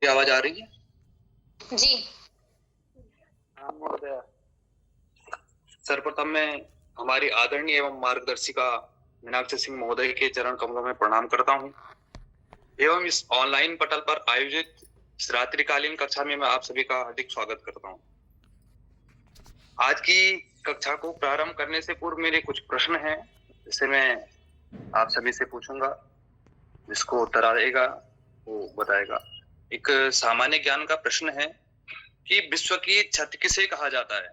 की आवाज आ रही है? जी। हाँ महोदय, सर्वप्रथम मैं हमारी आदरणीय एवं मार्गदर्शिका मीनाक्षी सिंह महोदय के चरण कमलों में प्रणाम करता हूँ एवं इस ऑनलाइन पटल पर आयोजित इस रात्रिकालीन कक्षा में मैं आप सभी का हार्दिक स्वागत करता हूँ। आज की कक्षा को प्रारंभ करने से पूर्व मेरे कुछ प्रश्न हैं, जिसे मैं आप सभी से पूछूंगा। जिसको उत्तर आएगा वो बताएगा। एक सामान्य ज्ञान का प्रश्न है कि विश्व की छत किसे कहा जाता है?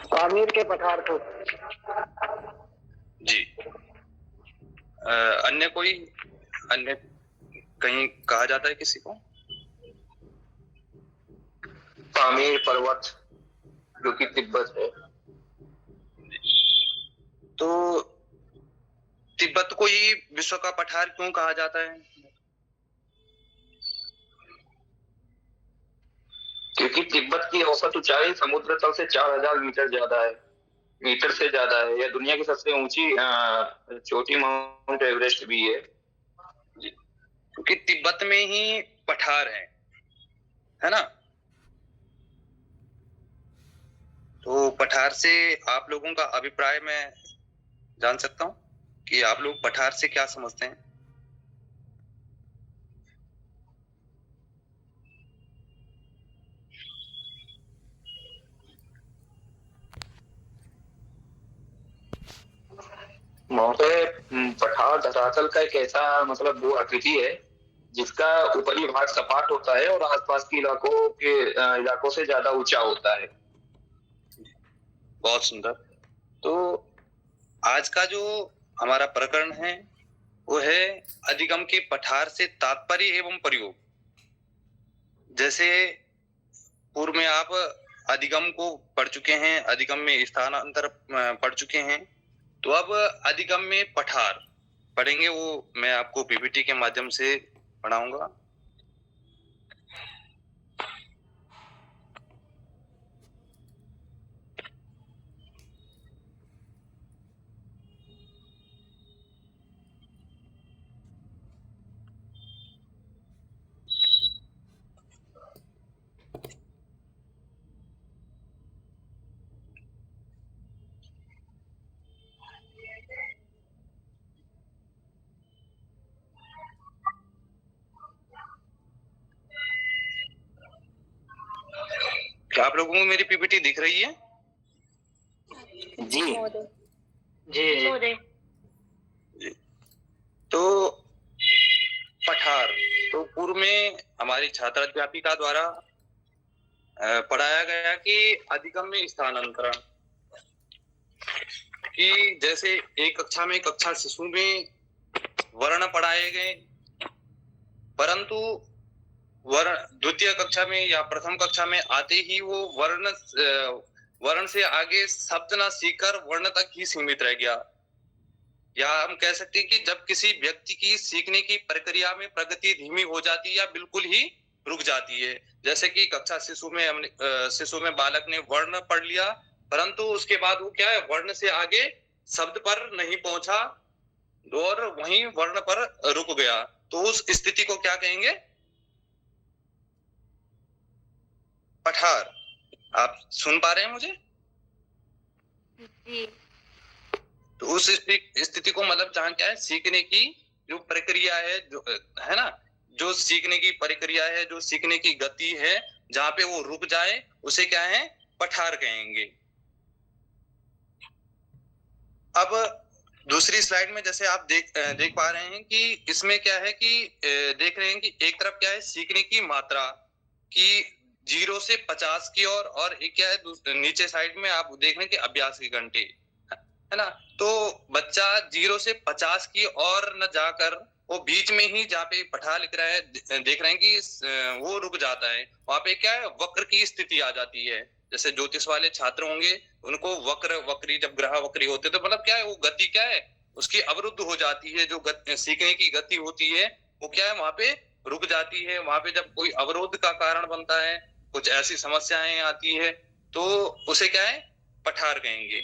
पामीर के पठार को। जी। अन्य कोई अन्य कहीं कहा जाता है किसी को? पामीर पर्वत जो कि तिब्बत है। तो तिब्बत को ही विश्व का पठार क्यों कहा जाता है? क्योंकि तिब्बत की औसत ऊंचाई समुद्र तल से 4000 मीटर से ज्यादा है। यह दुनिया की सबसे ऊंची चोटी माउंट एवरेस्ट भी है। क्योंकि तिब्बत में ही पठार है ना? तो पठार से आप लोगों का अभिप्राय मैं जान सकता हूँ कि आप लोग पठार से क्या समझते हैं? महोदय, पठार धरातल का एक ऐसा भू आकृति है जिसका ऊपरी भाग सपाट होता है और आसपास के इलाकों से ज्यादा ऊंचा होता है। बहुत सुंदर। तो आज का जो हमारा प्रकरण है वो है अधिगम के पठार से तात्पर्य एवं प्रयोग। जैसे पूर्व में आप अधिगम को पढ़ चुके हैं, अधिगम में स्थानांतर पढ़ चुके हैं, तो अब अधिगम में पठार पढ़ेंगे। वो मैं आपको पीपीटी के माध्यम से पढ़ाऊंगा। क्या आप लोगों को मेरी पीपीटी दिख रही है? जी जी। तो पठार तो पूर्व में हमारी छात्र अध्यापिका द्वारा पढ़ाया गया कि अधिगम में स्थानांतरण कि जैसे एक कक्षा में कक्षा शिशु में वर्ण पढ़ाए गए, परंतु वर्ण द्वितीय कक्षा में या प्रथम कक्षा में आते ही वो वर्ण से आगे शब्द ना सीखकर वर्ण तक ही सीमित रह गया। या हम कह सकते हैं कि जब किसी व्यक्ति की सीखने की प्रक्रिया में प्रगति धीमी हो जाती है या बिल्कुल ही रुक जाती है। जैसे कि कक्षा शिशु में बालक ने वर्ण पढ़ लिया, परंतु उसके बाद वो क्या है, वर्ण से आगे शब्द पर नहीं पहुंचा और वहीं वर्ण पर रुक गया। तो उस स्थिति को क्या कहेंगे? पठार। आप सुन पा रहे हैं मुझे? जी। तो उस स्थिति को मतलब जहाँ क्या है, सीखने की जो प्रक्रिया है, जो है ना, जो सीखने की प्रक्रिया है, जो सीखने की गति है, जहाँ पे वो रुक जाए उसे क्या है, पठार कहेंगे। अब दूसरी स्लाइड में जैसे आप देख पा रहे हैं कि इसमें क्या है कि देख रहे हैं कि एक तरफ क्या है, सीखने की मात्रा की 0 से 50 की और एक क्या है नीचे साइड में आप देख रहे हैं कि अभ्यास की घंटे, है ना। तो बच्चा 0 से 50 की और न जाकर वो बीच में ही जहाँ पे पठा लिख रहा है, देख रहे हैं कि वो रुक जाता है। वहां पे क्या है, वक्र की स्थिति आ जाती है। जैसे ज्योतिष वाले छात्र होंगे, उनको वक्री जब ग्रह वक्री होते तो मतलब क्या है, वो गति क्या है उसकी अवरुद्ध हो जाती है। जो सीखने की गति होती है वो क्या है, वहां पे रुक जाती है। वहां पे जब कोई अवरोध का कारण बनता है, कुछ ऐसी समस्याएं आती है, तो उसे क्या है, पठार कहेंगे।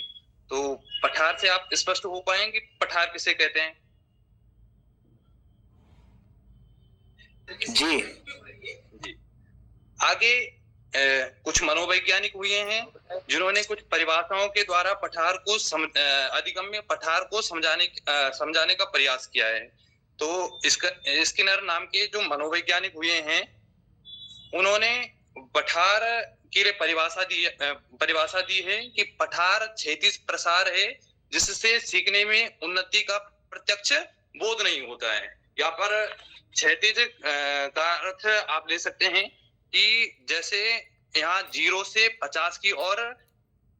तो पठार से आप स्पष्ट हो पाएंगे पठार किसे कहते हैं? जी। जी। आगे कुछ मनोवैज्ञानिक हुए हैं जिन्होंने कुछ परिभाषाओं के द्वारा पठार को अधिगम्य पठार को समझाने का प्रयास किया है। तो स्किनर नाम के जो मनोवैज्ञानिक हुए हैं, उन्होंने पठार के लिए परिभाषा दी है कि पठार क्षैतिज प्रसार है जिससे सीखने में उन्नति का प्रत्यक्ष बोध नहीं होता है। यहाँ पर क्षैतिज का अर्थ आप ले सकते हैं कि जैसे यहाँ 0 से 50 की ओर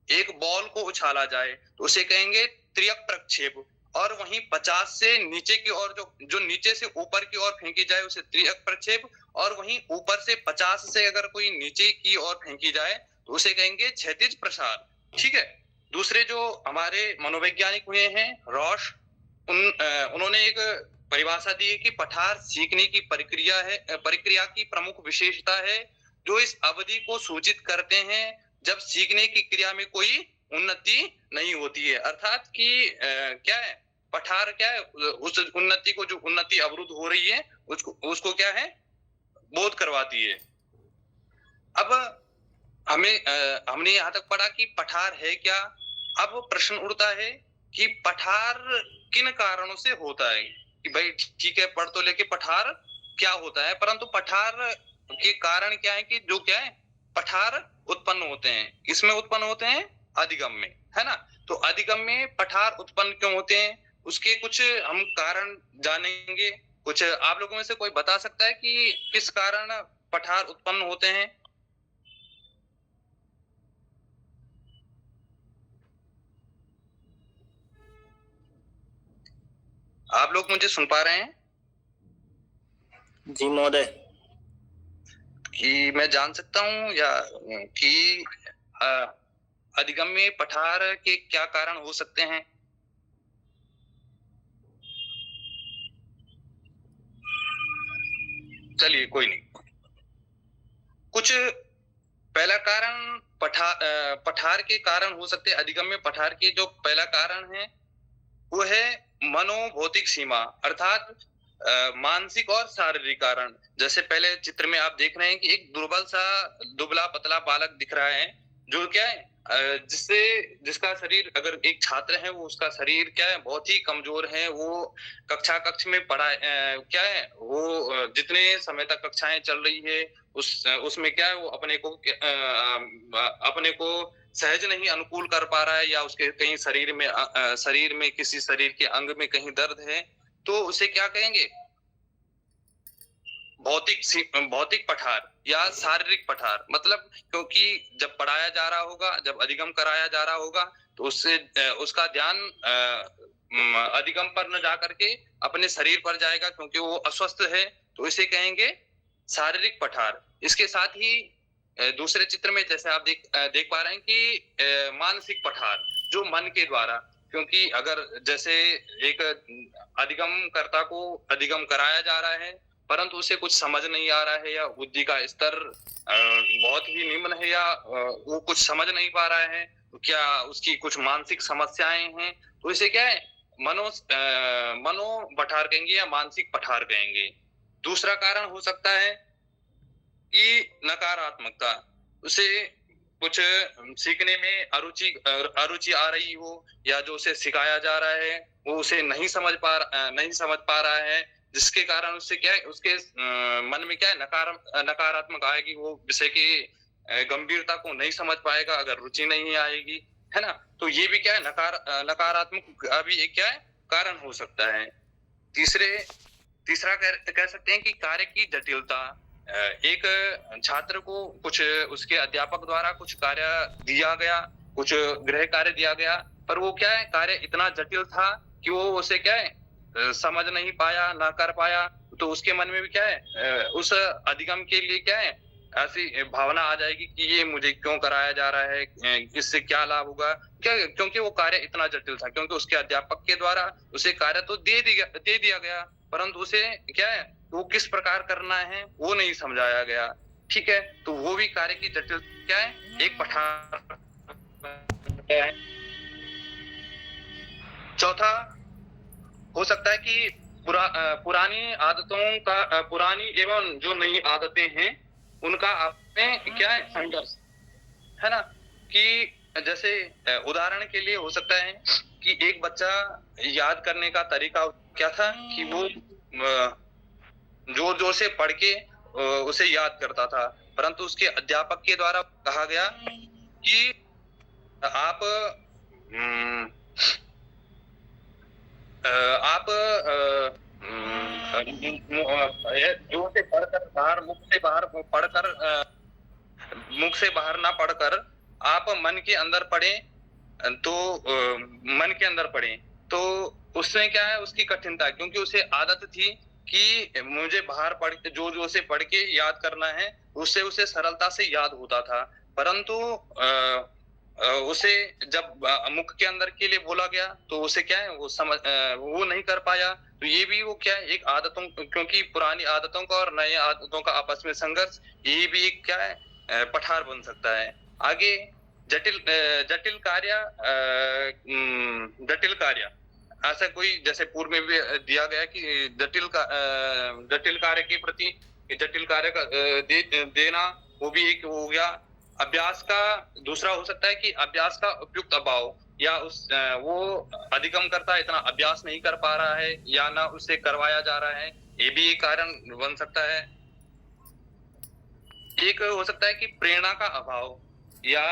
एक बॉल को उछाला जाए तो उसे कहेंगे त्रियक प्रक्षेप, और वहीं 50 से नीचे की ओर जो नीचे से ऊपर की ओर फेंकी जाए उसे त्रियक प्रक्षेप, और वहीं ऊपर से 50 से अगर कोई नीचे की ओर फेंकी जाए तो उसे कहेंगे क्षैतिज प्रसार। ठीक है। दूसरे जो हमारे मनोवैज्ञानिक हुए हैं रॉश, उन्होंने एक परिभाषा दी है कि पठार सीखने की प्रक्रिया की प्रमुख विशेषता है जो इस अवधि को सूचित करते हैं जब सीखने की क्रिया में कोई उन्नति नहीं होती है। अर्थात कि क्या है, पठार क्या है, उस उन्नति को, जो उन्नति अवरुद्ध हो रही है उसको क्या है, बोध करवाती है। अब हमने यहाँ तक पढ़ा कि पठार है क्या। अब प्रश्न उठता है कि पठार किन कारणों से होता है, कि भाई ठीक है पढ़ तो लेके पठार क्या होता है, परंतु पठार के कारण क्या है कि जो क्या है पठार उत्पन्न होते हैं, इसमें उत्पन्न होते हैं अधिगम में, है ना। तो अधिगम में पठार उत्पन्न क्यों होते हैं उसके कुछ हम कारण जानेंगे। कुछ आप लोगों में से कोई बता सकता है कि किस कारण पठार उत्पन्न होते हैं? आप लोग मुझे सुन पा रहे हैं? जी महोदय। कि मैं जान सकता हूं या कि अधिगम में पठार के क्या कारण हो सकते हैं? चलिए कोई नहीं। कुछ पहला कारण पठार के कारण हो सकते हैं। अधिगम में पठार के जो पहला कारण है वो है मनोभौतिक सीमा, अर्थात मानसिक और शारीरिक कारण। जैसे पहले चित्र में आप देख रहे हैं कि एक दुबला पतला बालक दिख रहा है जो क्या है जिसका शरीर, अगर एक छात्र है वो उसका शरीर क्या है बहुत ही कमजोर है। वो कक्ष में पढ़ा क्या है वो जितने समय तक कक्षाएं चल रही है उसमें क्या है वो अपने को सहज नहीं अनुकूल कर पा रहा है, या उसके कहीं शरीर में किसी शरीर के अंग में कहीं दर्द है, तो उसे क्या कहेंगे, भौतिक पठार या शारीरिक पठार। मतलब क्योंकि जब पढ़ाया जा रहा होगा, जब अधिगम कराया जा रहा होगा तो उसका ध्यान अधिगम पर न जाकर के अपने शरीर पर जाएगा क्योंकि वो अस्वस्थ है, तो इसे कहेंगे शारीरिक पठार। इसके साथ ही दूसरे चित्र में जैसे आप देख पा रहे हैं कि मानसिक पठार जो मन के द्वारा, क्योंकि अगर जैसे एक अधिगम कर्ता को अधिगम कराया जा रहा है परंतु उसे कुछ समझ नहीं आ रहा है, या बुद्धि का स्तर बहुत ही निम्न है, या वो कुछ समझ नहीं पा रहा है, तो क्या उसकी कुछ मानसिक समस्याएं हैं, तो इसे क्या है मनो पठार कहेंगे या मानसिक पठार कहेंगे। दूसरा कारण हो सकता है कि नकारात्मकता, उसे कुछ सीखने में अरुचि आ रही हो, या जो उसे सिखाया जा रहा है वो उसे नहीं समझ पा रहा है, जिसके कारण उससे क्या है उसके मन में क्या है नकारात्मक आएगी, वो विषय की गंभीरता को नहीं समझ पाएगा अगर रुचि नहीं आएगी, है ना। तो ये भी क्या है नकारात्मक अभी एक क्या है कारण हो सकता है। तीसरा कह सकते हैं कि कार्य की जटिलता। एक छात्र को कुछ उसके अध्यापक द्वारा कुछ कार्य दिया गया, कुछ गृह कार्य दिया गया, पर वो क्या है कार्य इतना जटिल था कि वो उसे क्या है समझ नहीं पाया, ना कर पाया, तो उसके मन में भी क्या है उस अधिगम के लिए क्या है ऐसी भावना आ जाएगी कि ये मुझे क्यों कराया जा रहा है, इससे क्या लाभ होगा, क्या, क्योंकि वो कार्य इतना जटिल था, क्योंकि उसके अध्यापक के द्वारा उसे कार्य तो दे दिया गया परंतु उसे क्या है वो किस प्रकार करना है वो नहीं समझाया गया। ठीक है, तो वो भी कार्य की जटिल क्या है एक पठार है। चौथा हो सकता है कि पुरानी आदतों का पुरानी एवं जो नई आदतें हैं उनका आप में क्या है संघर्ष, है ना? कि जैसे उदाहरण के लिए हो सकता है कि एक बच्चा याद करने का तरीका क्या था कि वो जोर जोर से पढ़ के उसे याद करता था, परंतु उसके अध्यापक के द्वारा कहा गया कि आप हम्म, आप जोर से पढ़कर बाहर मुख से बाहर ना पढ़कर आप मन के अंदर पढ़ें, तो मन के अंदर पढ़ें। तो उसमें क्या है, उसकी कठिनता, क्योंकि उसे आदत थी कि मुझे बाहर पढ़ के जोर जोर से पढ़ के याद करना है, उससे उसे सरलता से याद होता था। परंतु उसे जब मुख के अंदर के लिए बोला गया तो उसे क्या है वो नहीं कर पाया। तो ये भी वो क्या है एक आदतों, क्योंकि पुरानी आदतों का और नए आदतों का आपस में संघर्ष, ये भी एक क्या है पठार बन सकता है। आगे जटिल कार्य ऐसा कोई, जैसे पूर्व में भी दिया गया कि जटिल कार्य के प्रति जटिल कार्य का देना, वो भी एक हो गया। अभ्यास का दूसरा हो सकता है कि अभ्यास का उपयुक्त अभाव, या वो अधिगम करता है, इतना अभ्यास नहीं कर पा रहा है, या ना उससे करवाया जा रहा है, ये भी एक कारण बन सकता है। एक हो सकता है कि प्रेरणा का अभाव, या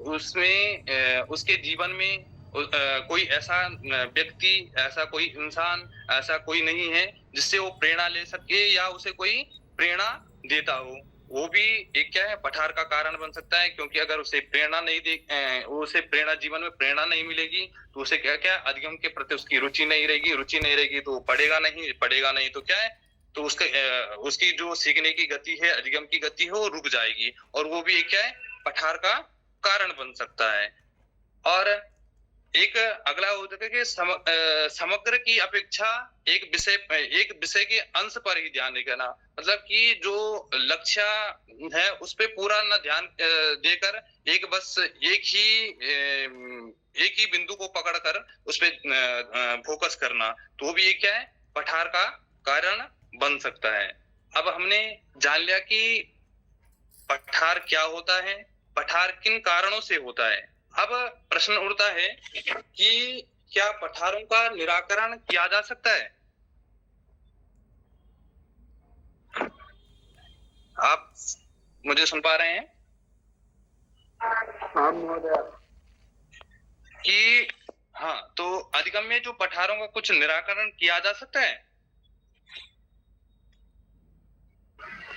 उसमें उसके जीवन में कोई ऐसा व्यक्ति, ऐसा कोई इंसान, ऐसा कोई नहीं है जिससे वो प्रेरणा ले सके या उसे कोई प्रेरणा देता हो। वो भी एक क्या है पठार का कारण बन सकता है, क्योंकि अगर उसे प्रेरणा नहीं उसे प्रेरणा, जीवन में प्रेरणा नहीं मिलेगी तो उसे क्या क्या अधिगम के प्रति उसकी रुचि नहीं रहेगी तो पढ़ेगा नहीं तो क्या है, तो उसकी जो सीखने की गति है, अधिगम की गति है, वो रुक जाएगी, और वो भी एक क्या है पठार का कारण बन सकता है। और एक अगला हो सकता है कि समग्र की अपेक्षा एक विषय के अंश पर ही ध्यान देना, मतलब कि जो लक्ष्य है उस पे पूरा न ध्यान देकर बस एक ही बिंदु को पकड़कर उस पे फोकस करना, तो भी ये क्या है पठार का कारण बन सकता है। अब हमने जान लिया कि पठार क्या होता है, पठार किन कारणों से होता है। अब प्रश्न उठता है कि क्या पठारों का निराकरण किया जा सकता है? आप मुझे सुन पा रहे हैं? हाँ महोदय। कि हाँ, तो अधिगम में जो पठारों का कुछ निराकरण किया जा सकता है?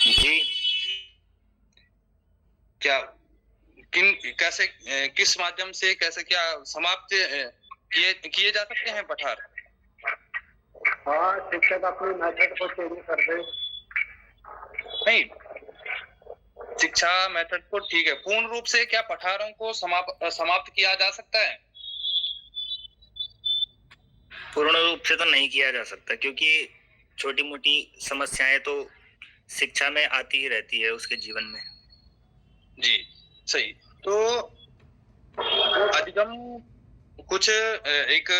जी। क्या कैसे, किस माध्यम से, कैसे, क्या समाप्त किए जा सकते हैं पठार? हाँ, शिक्षक अपनी मेथड को चेंज कर दे। नहीं, शिक्षा मेथड को ठीक है, पूर्ण रूप से क्या पठारों को समाप्त किया जा सकता है? पूर्ण रूप से तो नहीं किया जा सकता, क्योंकि छोटी मोटी समस्याएं तो शिक्षा में आती ही रहती है उसके जीवन में। जी सही। तो अधिगम कुछ एक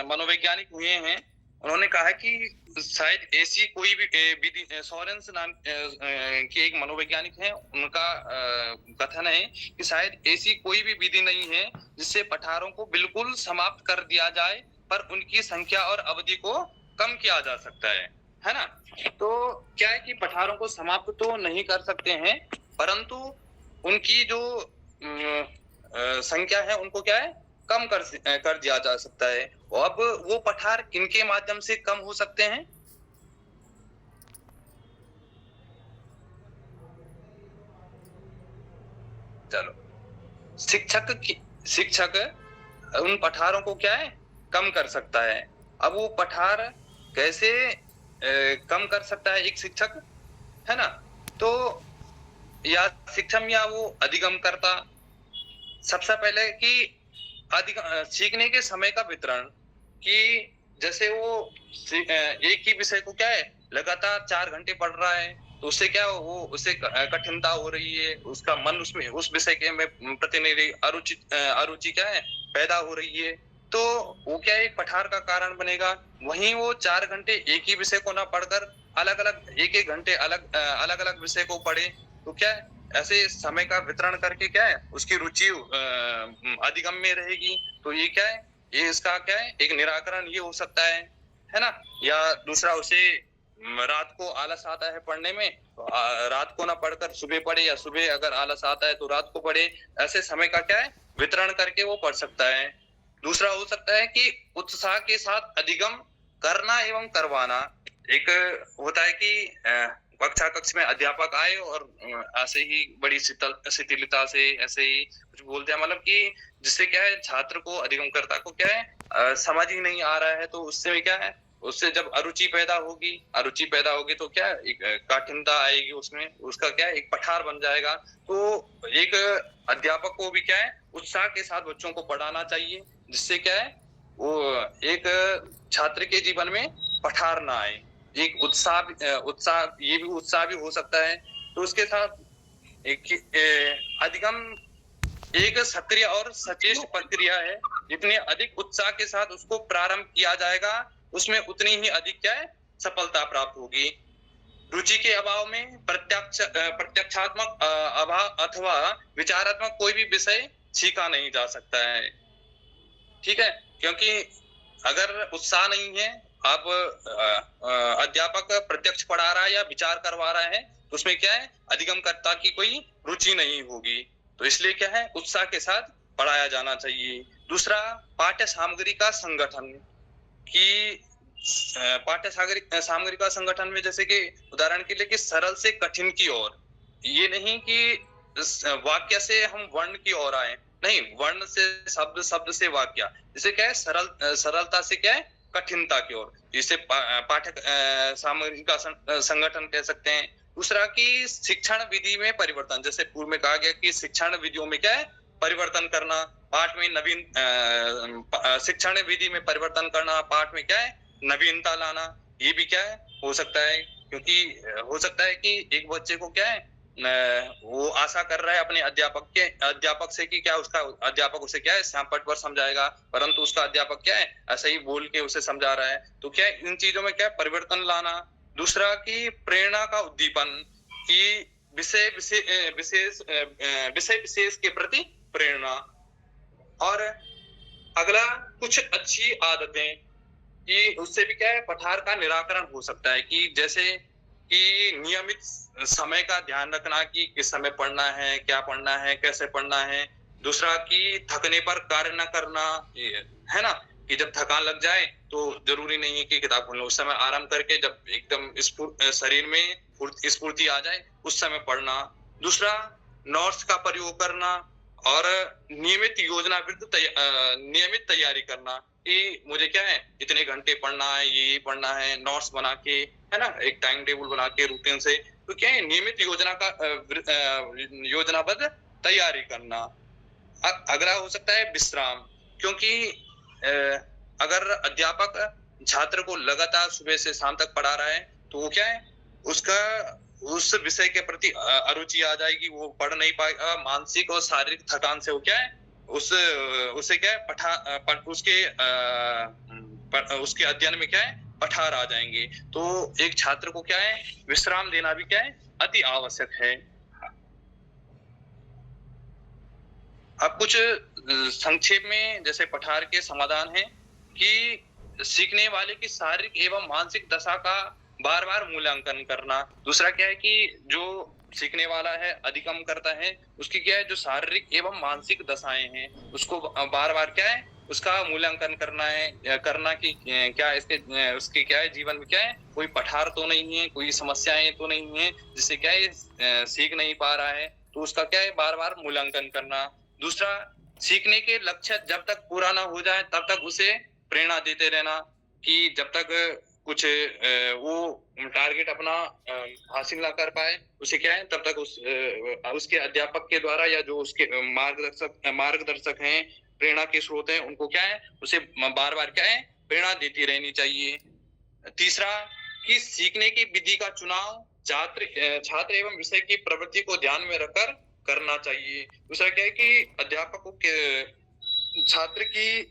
मनोवैज्ञानिक हुए हैं, उन्होंने कहा कि शायद ऐसी कोई भी विधि, सोरेंस नाम के एक मनोवैज्ञानिक हैं, उनका कथन है कि शायद ऐसी कोई भी विधि नहीं है जिससे पठारों को बिल्कुल समाप्त कर दिया जाए, पर उनकी संख्या और अवधि को कम किया जा सकता है ना? तो क्या है कि पठारों को समाप्त तो नहीं कर सकते हैं, परंतु उनकी जो संख्या है उनको क्या है कम कर दिया जा सकता है। अब वो पठार किनके माध्यम से कम हो सकते हैं? चलो, शिक्षक उन पठारों को क्या है कम कर सकता है। अब वो पठार कैसे कम कर सकता है एक शिक्षक, है ना? तो या शिक्षम या वो अधिगम करता, सबसे पहले कि सीखने के समय का वितरण, कि जैसे वो एक ही विषय को क्या है लगातार 4 घंटे पढ़ रहा है, तो उससे क्या वो उसे कठिनता हो रही है, उसका मन उसमें उस विषय के में प्रति नहीं रही, अरुचि क्या है पैदा हो रही है, तो वो क्या है, एक पठार का कारण बनेगा। वहीं वो 4 घंटे एक ही विषय को ना पढ़कर अलग अलग एक घंटे अलग अलग विषय को पढ़े, तो क्या है, ऐसे समय का वितरण करके क्या है, उसकी रुचि अधिगम में रहेगी। तो ये क्या है, ये इसका क्या है, एक निराकरण ये हो सकता है ना। या दूसरा, उसे रात को आलस आता है पढ़ने में, तो रात को ना पढ़कर सुबह पढ़े, या सुबह अगर आलस आता है तो रात को पढ़े। ऐसे समय का क्या है, वितरण करके वो पढ़ सकता है। दूसरा हो सकता है कि उत्साह के साथ अधिगम करना एवं करवाना। एक होता है कि कक्षा कक्ष में अध्यापक आए और ऐसे ही बड़ी शिथिलता से ऐसे ही कुछ बोलते हैं, मतलब कि जिससे क्या है, छात्र को, अधिगमकर्ता को क्या है, समझ ही नहीं आ रहा है, तो उससे क्या है, उससे जब अरुचि पैदा होगी तो क्या है, एक कठिनता आएगी उसमें, उसका क्या है, एक पठार बन जाएगा। तो एक अध्यापक को भी क्या है, उत्साह के साथ बच्चों को पढ़ाना चाहिए, जिससे क्या है, वो एक छात्र के जीवन में पठार ना आए, एक उत्साह भी हो सकता है। तो उसके साथ एक अधिगम एक सक्रिय और सचेत प्रक्रिया है। जितने अधिक उत्साह के साथ उसको प्रारंभ किया जाएगा, उसमें उतनी ही अधिक क्या है, सफलता प्राप्त होगी। रुचि के अभाव में प्रत्यक्षात्मक अभाव अथवा विचारात्मक कोई भी विषय सीखा नहीं जा सकता है। ठीक है, क्योंकि अगर उत्साह नहीं है, आप अध्यापक प्रत्यक्ष पढ़ा रहा है या विचार करवा रहा है, तो उसमें क्या है, अधिगमकर्ता की कोई रुचि नहीं होगी। तो इसलिए क्या है, उत्साह के साथ पढ़ाया जाना चाहिए। दूसरा, पाठ्य सामग्री का संगठन। कि पाठ्य सामग्री का संगठन में, जैसे कि उदाहरण के लिए कि सरल से कठिन की ओर, ये नहीं कि वाक्य से हम वर्ण की ओर आए, नहीं, वर्ण से शब्द, शब्द से वाक्य, जिसे क्या है, सरलता से क्या है, कठिनता की ओर, इसे पाठ्य सामग्री का संगठन कह सकते हैं। दूसरा कि शिक्षण विधि में परिवर्तन, जैसे पूर्व में कहा गया कि शिक्षण विधियों में क्या है, परिवर्तन करना, पाठ में नवीन शिक्षण विधि में परिवर्तन करना, पाठ में क्या है, नवीनता लाना, ये भी क्या है, हो सकता है। क्योंकि हो सकता है कि एक बच्चे को क्या है, वो आशा कर रहा है अपने अध्यापक से कि क्या उसका अध्यापक उसे क्या है, श्यामपट्ट पर समझाएगा, परंतु उसका अध्यापक क्या है, ऐसा ही बोल के उसे समझा रहा है। तो क्या है, इन चीजों में क्या है, परिवर्तन लाना। दूसरा कि प्रेरणा का उद्दीपन, कि विषय विशेष के प्रति प्रेरणा। और अगला, कुछ अच्छी आदतें, कि उससे भी क्या है, पठार का निराकरण हो सकता है। कि जैसे कि नियमित समय का ध्यान रखना, कि किस समय पढ़ना है, क्या पढ़ना है, कैसे पढ़ना है। दूसरा कि थकने पर कार्य न करना, है ना, कि जब थकान लग जाए तो जरूरी नहीं है कि किताब खोलो, उस समय आराम करके जब एकदम शरीर में स्फूर्ति आ जाए उस समय पढ़ना। दूसरा, नोट्स का प्रयोग करना और नियमित नियमित तैयारी करना, कि मुझे क्या है, इतने घंटे पढ़ना है, ये पढ़ना है, नोट्स बना के, है ना, एक टाइम टेबल बना के रूटीन से, तो क्या है, नियमित योजनाबद्ध तैयारी करना। अगला हो सकता है विश्राम, क्योंकि अगर अध्यापक छात्र को लगातार सुबह से शाम तक पढ़ा रहा है, तो वो क्या है, उसका उस विषय के प्रति अरुचि आ जाएगी, वो पढ़ नहीं पाएगा, मानसिक और शारीरिक थकान से वो क्या है, उसे क्या है, उसके अध्ययन में क्या है, पठार आ जाएंगे। तो एक छात्र को क्या है, विश्राम देना भी क्या है, अति आवश्यक है। अब कुछ संक्षेप में जैसे पठार के समाधान है, कि सीखने वाले की शारीरिक एवं मानसिक दशा का बार बार मूल्यांकन करना। दूसरा क्या है, कि जो सीखने वाला है, अधिगम करता है, उसकी क्या है, जो शारीरिक एवं मानसिक दशाएं हैं, उसको बार बार क्या है, उसका मूल्यांकन करना कि क्या उसके क्या है, जीवन में क्या है, कोई पठार तो नहीं है, कोई समस्याएं तो नहीं है, जिससे क्या है, सीख नहीं पा रहा है, तो उसका क्या है, बार बार मूल्यांकन करना। दूसरा, सीखने के लक्ष्य जब तक पूरा ना हो जाए तब तक उसे प्रेरणा देते रहना, कि जब तक कुछ वो टारगेट अपना हासिल ना कर पाए, उसे क्या है, तब तक उसके अध्यापक के द्वारा या जो उसके मार्गदर्शक हैं, प्रेरणा के स्रोत हैं, उनको क्या है, उसे बार बार क्या है, प्रेरणा देती रहनी चाहिए। तीसरा, कि सीखने की विधि का चुनाव छात्र एवं विषय की प्रवृत्ति को ध्यान में रखकर करना चाहिए। दूसरा क्या है, कि अध्यापक को छात्र की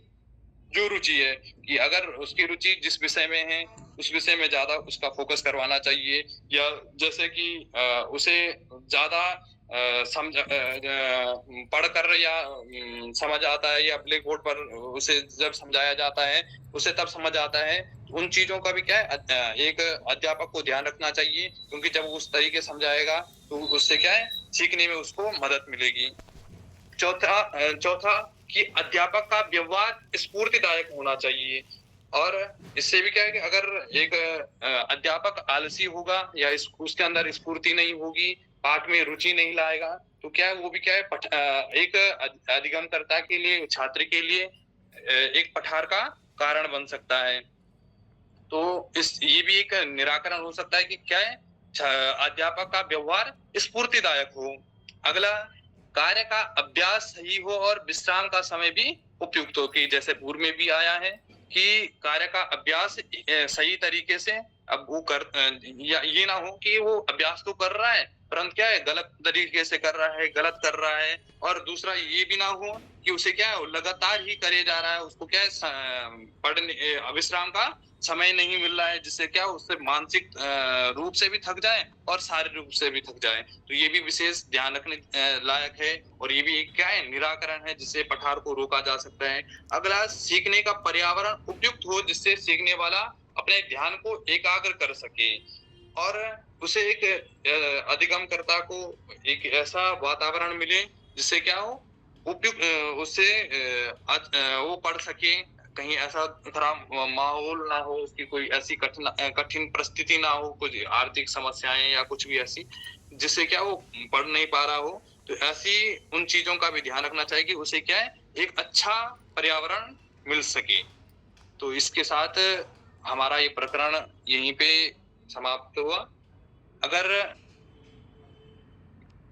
जो रुचि है, कि अगर उसकी रुचि जिस विषय में है उस विषय में ज्यादा उसका फोकस करवाना चाहिए, या जैसे कि उसे ज्यादा पढ़कर या समझ आता है, या ब्लैक बोर्ड पर उसे जब समझाया जाता है उसे तब समझ आता है। उन चीजों का भी क्या है, एक अध्यापक को ध्यान रखना चाहिए, क्योंकि जब वो उस तरीके समझाएगा तो उससे क्या है, सीखने में उसको मदद मिलेगी। चौथा कि अध्यापक का व्यवहार स्फूर्तिदायक होना चाहिए। और इससे भी क्या है कि अगर एक अध्यापक आलसी होगा या उसके अंदर स्फूर्ति नहीं होगी, पाठ में रुचि नहीं लाएगा, तो क्या है, वो भी क्या है, एक अधिगमकर्ता के लिए, छात्र के लिए एक पठार का कारण बन सकता है। तो ये भी एक निराकरण हो सकता है कि क्या है, अध्यापक का व्यवहार स्फूर्तिदायक हो। अगला, कार्य का अभ्यास सही हो और विश्राम का समय भी उपयुक्त हो, कि जैसे पूर्व में भी आया है कि कार्य का अभ्यास सही तरीके से अब वो या ये ना हो कि वो अभ्यास तो कर रहा है परंतु क्या है, गलत तरीके से कर रहा है, गलत कर रहा है। और दूसरा ये भी ना हो कि उसे क्या है, लगातार ही करे जा रहा है, उसको क्या है, पढ़ने विश्राम का समय नहीं मिल रहा है, जिससे क्या उससे मानसिक रूप से भी थक जाए और शारीरिक रूप से भी थक जाए। तो ये भी विशेष ध्यान रखने लायक है, और ये भी एक क्या है, निराकरण है जिससे पठार को रोका जा सकता है। अगला, सीखने का पर्यावरण उपयुक्त हो जिससे सीखने वाला अपने ध्यान को एकाग्र कर सके, और उसे एक अधिगमकर्ता को एक ऐसा वातावरण मिले जिससे क्या हो, उपयुक्त उससे वो पढ़ सके, कहीं ऐसा खराब माहौल ना हो, उसकी कोई ऐसी कठिन परिस्थिति ना हो, कुछ आर्थिक समस्याएं या कुछ भी ऐसी जिससे क्या वो पढ़ नहीं पा रहा हो। तो ऐसी उन चीजों का भी ध्यान रखना चाहिए कि उसे क्या है, एक अच्छा पर्यावरण मिल सके। तो इसके साथ हमारा ये प्रकरण यहीं पे समाप्त हुआ। अगर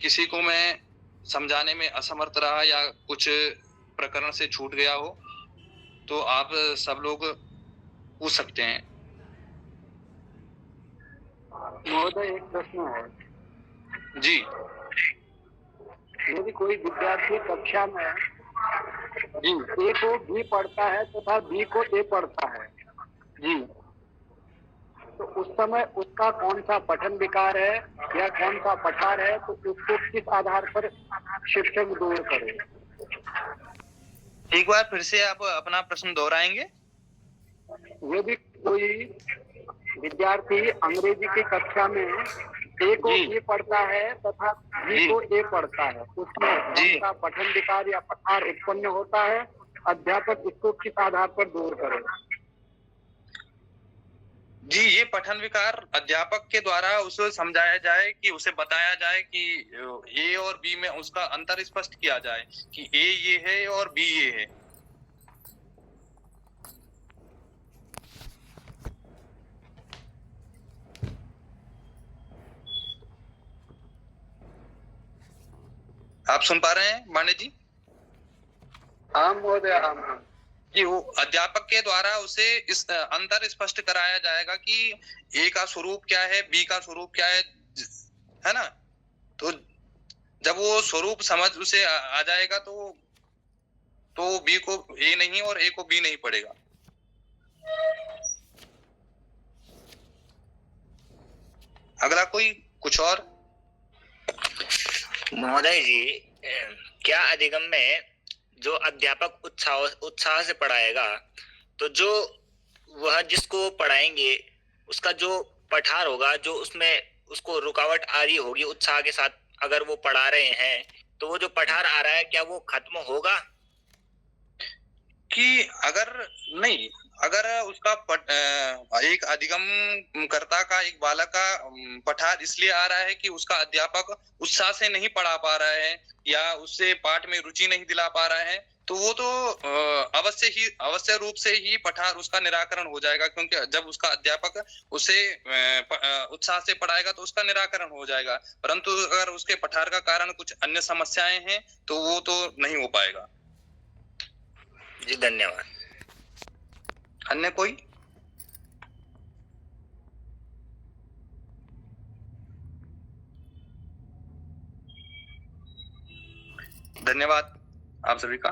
किसी को मैं समझाने में असमर्थ रहा या कुछ प्रकरण से छूट गया हो तो आप सब लोग पूछ सकते हैं। महोदय, एक प्रश्न है। जी। यदि कोई विद्यार्थी कक्षा में जी। ए को बी पढ़ता है तथा बी को ए पढ़ता है, जी। तो उस समय उसका कौन सा पठन विकार है या कौन सा पठार है, तो उसको किस आधार पर शिक्षक दूर करे? एक बार फिर से आप अपना प्रश्न दोहराएंगे? यदि कोई विद्यार्थी अंग्रेजी की कक्षा में ए को बी पढ़ता है तथा बी को ए पढ़ता है, उसमें कौन सा पठन विकार या पठार उत्पन्न होता है, अध्यापक इसको किस आधार पर दूर करे? जी, ये पठन विकार अध्यापक के द्वारा उसे समझाया जाए, कि उसे बताया जाए कि ए और बी में उसका अंतर स्पष्ट किया जाए कि ए ये है और बी ये है। आप सुन पा रहे हैं मांडे जी? हाँ महोदय, हाँ। कि वो अध्यापक के द्वारा उसे इस अंतर स्पष्ट कराया जाएगा कि ए का स्वरूप क्या है, बी का स्वरूप क्या है ना। तो जब वो स्वरूप समझ उसे आ जाएगा तो बी को ए नहीं और ए को बी नहीं पड़ेगा। अगला कोई कुछ और? महोदय जी, क्या अधिगम में जो अध्यापक उत्साह से पढ़ाएगा, तो जो वह जिसको पढ़ाएंगे उसका जो पठार होगा, जो उसमें उसको रुकावट आ रही होगी उत्साह के साथ अगर वो पढ़ा रहे हैं, तो वो जो पठार आ रहा है क्या वो खत्म होगा? कि अगर नहीं, अगर उसका एक अधिगम कर्ता का, एक बालक का पठार इसलिए आ रहा है कि उसका अध्यापक उत्साह से नहीं पढ़ा पा रहा है या उससे पाठ में रुचि नहीं दिला पा रहा है, तो वो तो अवश्य रूप से ही पठार उसका निराकरण हो जाएगा, क्योंकि जब उसका अध्यापक उसे उत्साह से पढ़ाएगा तो उसका निराकरण हो जाएगा। परंतु अगर उसके पठार का कारण कुछ अन्य समस्याएं हैं तो वो तो नहीं हो पाएगा। जी, धन्यवाद। अन्य कोई? धन्यवाद आप सभी का।